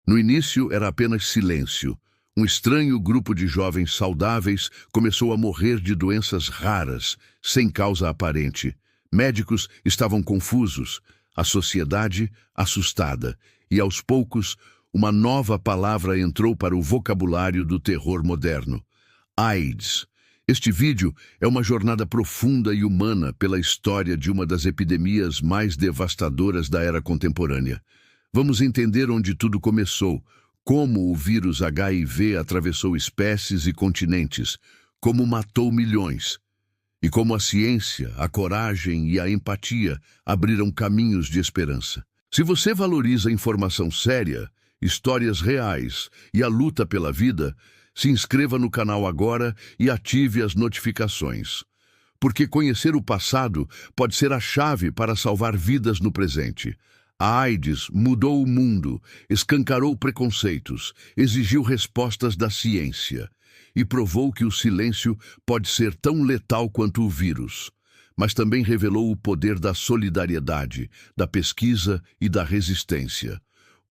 No início era apenas silêncio. Um estranho grupo de jovens saudáveis começou a morrer de doenças raras, sem causa aparente. Médicos estavam confusos, a sociedade assustada, e aos poucos uma nova palavra entrou para o vocabulário do terror moderno: AIDS. Este vídeo é uma jornada profunda e humana pela história de uma das epidemias mais devastadoras da era contemporânea. Vamos entender onde tudo começou, como o vírus HIV atravessou espécies e continentes, como matou milhões, e como a ciência, a coragem e a empatia abriram caminhos de esperança. Se você valoriza informação séria, histórias reais e a luta pela vida, se inscreva no canal agora e ative as notificações. Porque conhecer o passado pode ser a chave para salvar vidas no presente. A AIDS mudou o mundo, escancarou preconceitos, exigiu respostas da ciência e provou que o silêncio pode ser tão letal quanto o vírus. Mas também revelou o poder da solidariedade, da pesquisa e da resistência.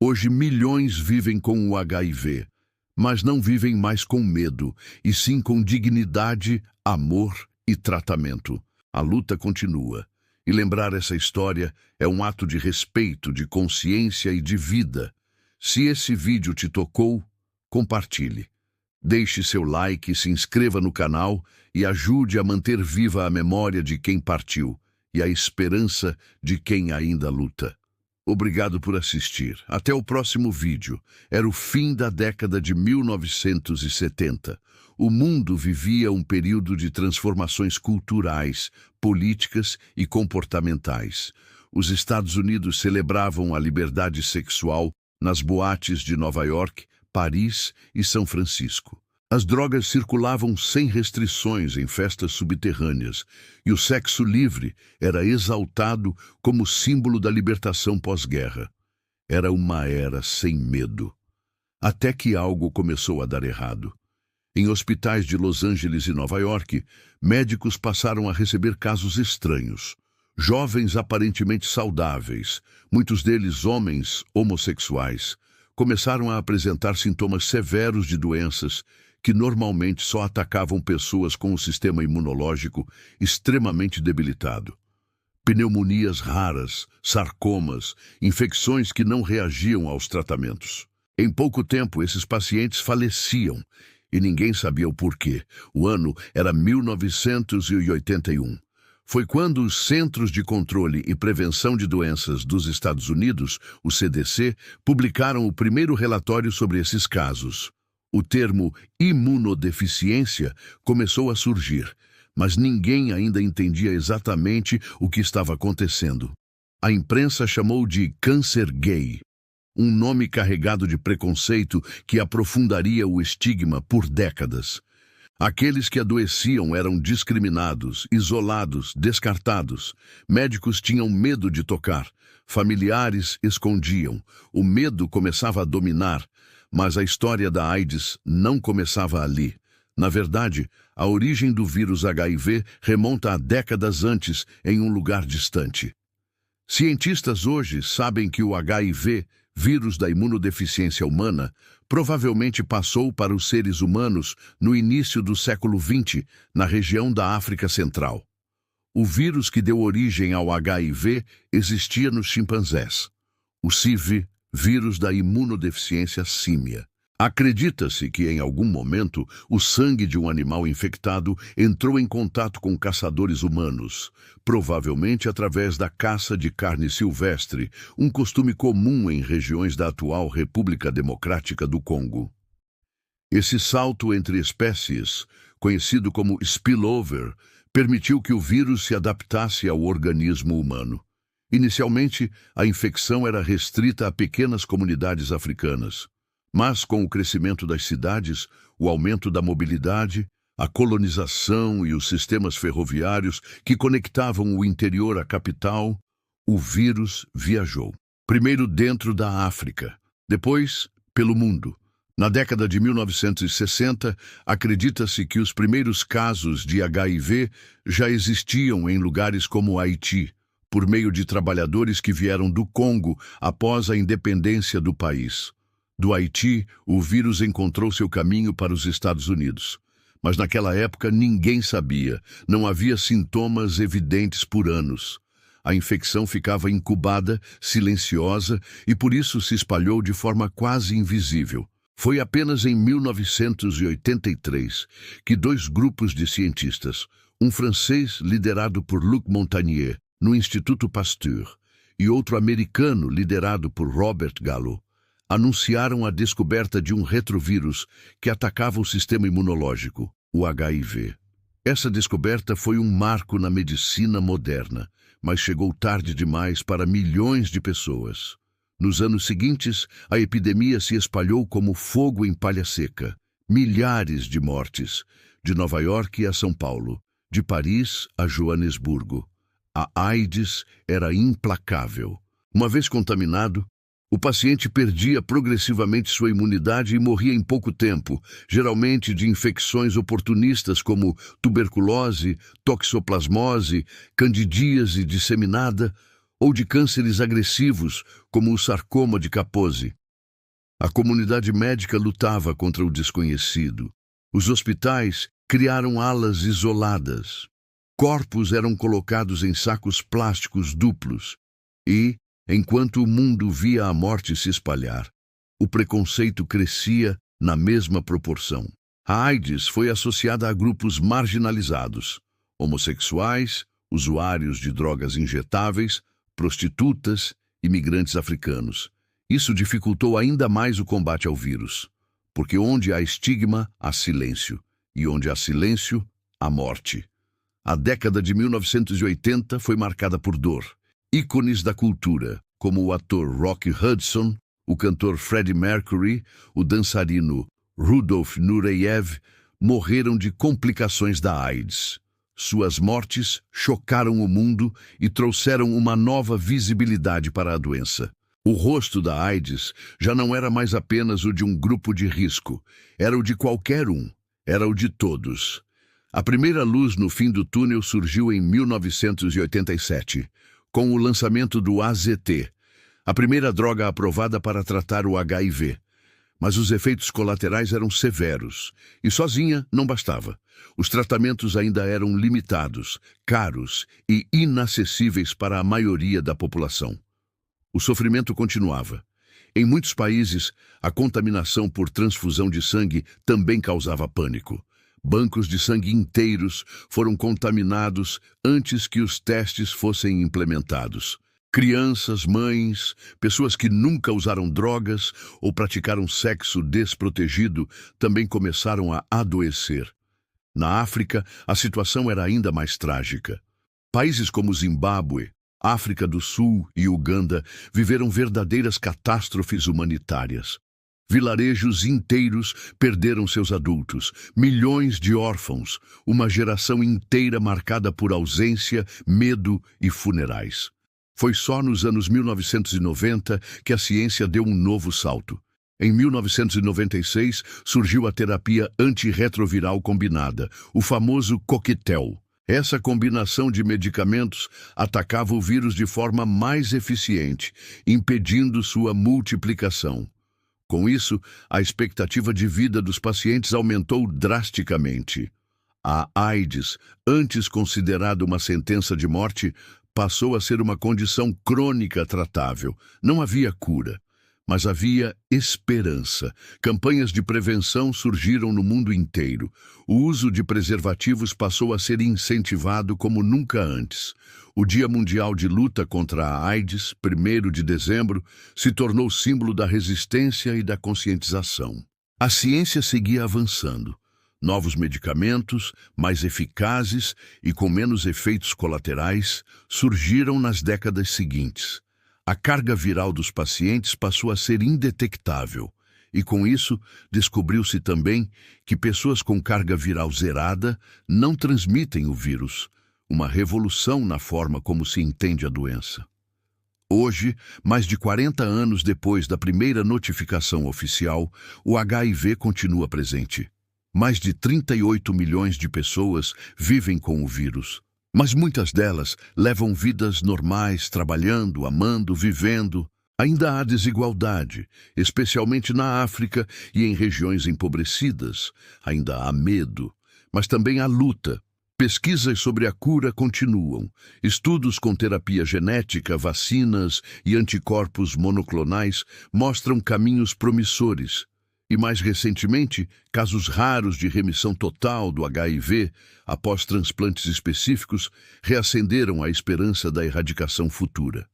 Hoje milhões vivem com o HIV, mas não vivem mais com medo, e sim com dignidade, amor e tratamento. A luta continua. E lembrar essa história é um ato de respeito, de consciência e de vida. Se esse vídeo te tocou, compartilhe. Deixe seu like, se inscreva no canal e ajude a manter viva a memória de quem partiu e a esperança de quem ainda luta. Obrigado por assistir. Até o próximo vídeo. Era o fim da década de 1970. O mundo vivia um período de transformações culturais, políticas e comportamentais. Os Estados Unidos celebravam a liberdade sexual nas boates de Nova York, Paris e São Francisco. As drogas circulavam sem restrições em festas subterrâneas, e o sexo livre era exaltado como símbolo da libertação pós-guerra. Era uma era sem medo. Até que algo começou a dar errado. Em hospitais de Los Angeles e Nova York, médicos passaram a receber casos estranhos. Jovens aparentemente saudáveis, muitos deles homens homossexuais, começaram a apresentar sintomas severos de doenças que normalmente só atacavam pessoas com um sistema imunológico extremamente debilitado. Pneumonias raras, sarcomas, infecções que não reagiam aos tratamentos. Em pouco tempo, esses pacientes faleciam e ninguém sabia o porquê. O ano era 1981. Foi quando os Centros de Controle e Prevenção de Doenças dos Estados Unidos, o CDC, publicaram o primeiro relatório sobre esses casos. O termo imunodeficiência começou a surgir, mas ninguém ainda entendia exatamente o que estava acontecendo. A imprensa chamou de câncer gay, um nome carregado de preconceito que aprofundaria o estigma por décadas. Aqueles que adoeciam eram discriminados, isolados, descartados. Médicos tinham medo de tocar, familiares escondiam. O medo começava a dominar, mas a história da AIDS não começava ali. Na verdade, a origem do vírus HIV remonta a décadas antes, em um lugar distante. Cientistas hoje sabem que o HIV, vírus da imunodeficiência humana, provavelmente passou para os seres humanos no início do século XX, na região da África Central. O vírus que deu origem ao HIV existia nos chimpanzés. O CIV, vírus da imunodeficiência símia. Acredita-se que, em algum momento, o sangue de um animal infectado entrou em contato com caçadores humanos, provavelmente através da caça de carne silvestre, um costume comum em regiões da atual República Democrática do Congo. Esse salto entre espécies, conhecido como spillover, permitiu que o vírus se adaptasse ao organismo humano. Inicialmente, a infecção era restrita a pequenas comunidades africanas. Mas com o crescimento das cidades, o aumento da mobilidade, a colonização e os sistemas ferroviários que conectavam o interior à capital, o vírus viajou. Primeiro dentro da África, depois pelo mundo. Na década de 1960, acredita-se que os primeiros casos de HIV já existiam em lugares como Haiti, por meio de trabalhadores que vieram do Congo após a independência do país. Do Haiti, o vírus encontrou seu caminho para os Estados Unidos. Mas naquela época ninguém sabia, não havia sintomas evidentes por anos. A infecção ficava incubada, silenciosa, e por isso se espalhou de forma quase invisível. Foi apenas em 1983 que dois grupos de cientistas, um francês liderado por Luc Montagnier, no Instituto Pasteur, e outro americano liderado por Robert Gallo, anunciaram a descoberta de um retrovírus que atacava o sistema imunológico, o HIV. Essa descoberta foi um marco na medicina moderna, mas chegou tarde demais para milhões de pessoas. Nos anos seguintes, a epidemia se espalhou como fogo em palha seca. Milhares de mortes, de Nova York a São Paulo, de Paris a Joanesburgo. A AIDS era implacável. Uma vez contaminado, o paciente perdia progressivamente sua imunidade e morria em pouco tempo, geralmente de infecções oportunistas como tuberculose, toxoplasmose, candidíase disseminada ou de cânceres agressivos como o sarcoma de Kaposi. A comunidade médica lutava contra o desconhecido. Os hospitais criaram alas isoladas. Corpos eram colocados em sacos plásticos duplos e, enquanto o mundo via a morte se espalhar, o preconceito crescia na mesma proporção. A AIDS foi associada a grupos marginalizados, homossexuais, usuários de drogas injetáveis, prostitutas, imigrantes africanos. Isso dificultou ainda mais o combate ao vírus, porque onde há estigma, há silêncio, e onde há silêncio, há morte. A década de 1980 foi marcada por dor. Ícones da cultura, como o ator Rock Hudson, o cantor Freddie Mercury, o dançarino Rudolf Nureyev, morreram de complicações da AIDS. Suas mortes chocaram o mundo e trouxeram uma nova visibilidade para a doença. O rosto da AIDS já não era mais apenas o de um grupo de risco, era o de qualquer um, era o de todos. A primeira luz no fim do túnel surgiu em 1987, com o lançamento do AZT, a primeira droga aprovada para tratar o HIV. Mas os efeitos colaterais eram severos, e sozinha não bastava. Os tratamentos ainda eram limitados, caros e inacessíveis para a maioria da população. O sofrimento continuava. Em muitos países, a contaminação por transfusão de sangue também causava pânico. Bancos de sangue inteiros foram contaminados antes que os testes fossem implementados. Crianças, mães, pessoas que nunca usaram drogas ou praticaram sexo desprotegido também começaram a adoecer. Na África, a situação era ainda mais trágica. Países como Zimbábue, África do Sul e Uganda viveram verdadeiras catástrofes humanitárias. Vilarejos inteiros perderam seus adultos, milhões de órfãos, uma geração inteira marcada por ausência, medo e funerais. Foi só nos anos 1990 que a ciência deu um novo salto. Em 1996, surgiu a terapia antirretroviral combinada, o famoso coquetel. Essa combinação de medicamentos atacava o vírus de forma mais eficiente, impedindo sua multiplicação. Com isso, a expectativa de vida dos pacientes aumentou drasticamente. A AIDS, antes considerada uma sentença de morte, passou a ser uma condição crônica tratável. Não havia cura, mas havia esperança. Campanhas de prevenção surgiram no mundo inteiro. O uso de preservativos passou a ser incentivado como nunca antes. O Dia Mundial de Luta contra a AIDS, 1º de dezembro, se tornou símbolo da resistência e da conscientização. A ciência seguia avançando. Novos medicamentos, mais eficazes e com menos efeitos colaterais, surgiram nas décadas seguintes. A carga viral dos pacientes passou a ser indetectável, e com isso descobriu-se também que pessoas com carga viral zerada não transmitem o vírus, uma revolução na forma como se entende a doença. Hoje, mais de 40 anos depois da primeira notificação oficial, o HIV continua presente. Mais de 38 milhões de pessoas vivem com o vírus, mas muitas delas levam vidas normais, trabalhando, amando, vivendo. Ainda há desigualdade, especialmente na África e em regiões empobrecidas. Ainda há medo, mas também há luta. Pesquisas sobre a cura continuam. Estudos com terapia genética, vacinas e anticorpos monoclonais mostram caminhos promissores. E mais recentemente, casos raros de remissão total do HIV, após transplantes específicos, reacenderam a esperança da erradicação futura.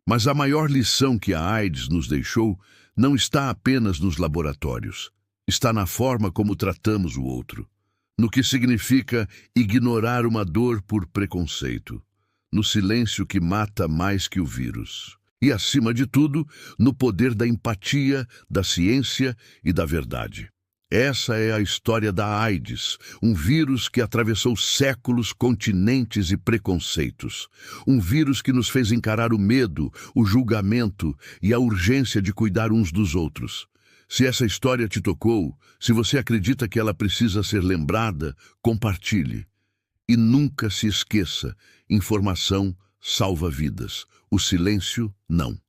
Mas a maior lição que a AIDS nos deixou não está apenas nos laboratórios. Está na forma como tratamos o outro. No que significa ignorar uma dor por preconceito. No silêncio que mata mais que o vírus. E, acima de tudo, no poder da empatia, da ciência e da verdade. Essa é a história da AIDS, um vírus que atravessou séculos, continentes e preconceitos. Um vírus que nos fez encarar o medo, o julgamento e a urgência de cuidar uns dos outros. Se essa história te tocou, se você acredita que ela precisa ser lembrada, compartilhe. E nunca se esqueça, informação salva vidas. O silêncio, não.